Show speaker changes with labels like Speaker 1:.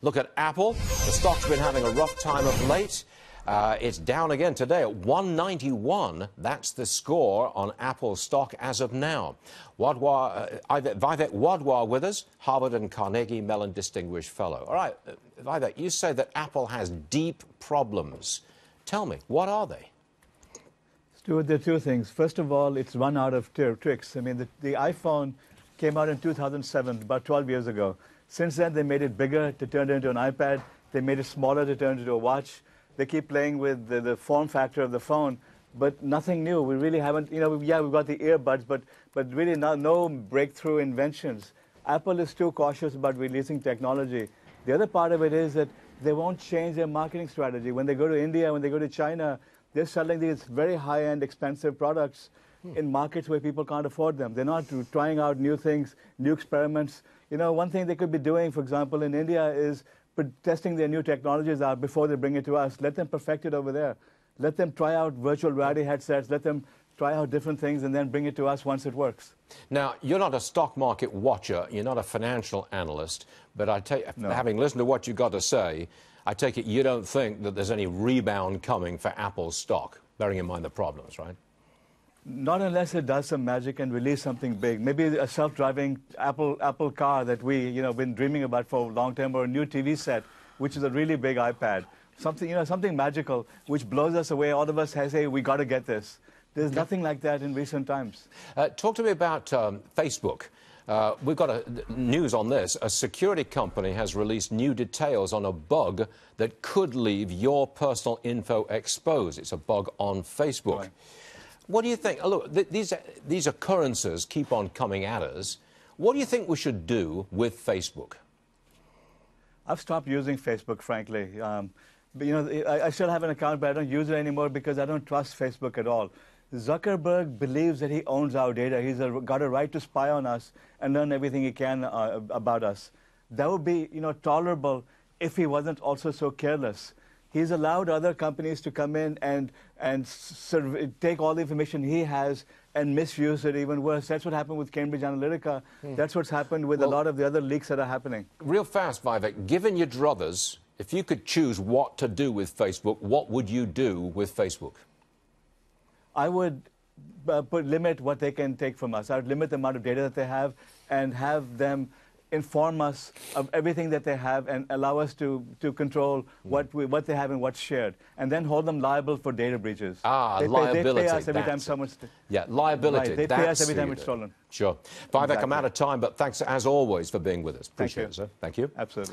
Speaker 1: Look at Apple. The stock's been having a rough time of late. It's down again today at 191. That's the score on Apple stock as of now. Vivek Wadhwa with us, Harvard and Carnegie Mellon Distinguished Fellow. All right, Vivek, you say that Apple has deep problems. Tell me, what are they?
Speaker 2: Stuart, there are two things. First of all, it's run out of tricks. I mean, the iPhone came out in 2007, about 12 years ago. Since then, they made it bigger to turn it into an iPad. They made it smaller to turn it into a watch. They keep playing with the form factor of the phone, but nothing new. We really haven't, we've got the earbuds, but really no breakthrough inventions. Apple is too cautious about releasing technology. The other part of it is that they won't change their marketing strategy. When they go to India, when they go to China, they're selling these very high-end, expensive products in markets where people can't afford them. They're not trying out new things, new experiments. You know, one thing they could be doing, for example, in India is testing their new technologies out before they bring it to us. Let them perfect it over there. Let them try out virtual reality headsets. Let them try out different things and then bring it to us once it works.
Speaker 1: Now, you're not a stock market watcher. You're not a financial analyst. But having listened to what you've got to say, I take it you don't think that there's any rebound coming for Apple's stock, bearing in mind the problems, right?
Speaker 2: Not unless it does some magic and release something big. Maybe a self-driving Apple car that we, been dreaming about for a long time, or a new TV set, which is a really big iPad. Something, something magical, which blows us away. All of us say, we got to get this. There's nothing like that in recent times.
Speaker 1: Talk to me about Facebook. We've got news on this. A security company has released new details on a bug that could leave your personal info exposed. It's a bug on Facebook. Right. What do you think? Look, these occurrences keep on coming at us. What do you think we should do with Facebook?
Speaker 2: I've stopped using Facebook, frankly. But, I still have an account, but I don't use it anymore because I don't trust Facebook at all. Zuckerberg believes that he owns our data. He's got a right to spy on us and learn everything he can about us. That would be, tolerable if he wasn't also so careless. He's allowed other companies to come in and take all the information he has and misuse it even worse. That's what happened with Cambridge Analytica. That's what's happened with a lot of the other leaks that are happening.
Speaker 1: Real fast, Vivek, given your druthers, if you could choose what to do with Facebook, what would you do with Facebook?
Speaker 2: I would limit what they can take from us. I would limit the amount of data that they have and have them inform us of everything that they have and allow us to control what they have and what's shared, and then hold them liable for data breaches.
Speaker 1: Liability.
Speaker 2: They pay us every time someone's...
Speaker 1: Yeah, liability.
Speaker 2: Right, they pay us every time it's stolen.
Speaker 1: Sure. Vivek, exactly. I'm out of time, but thanks as always for being with us. Appreciate it, sir. Thank you.
Speaker 2: Absolutely.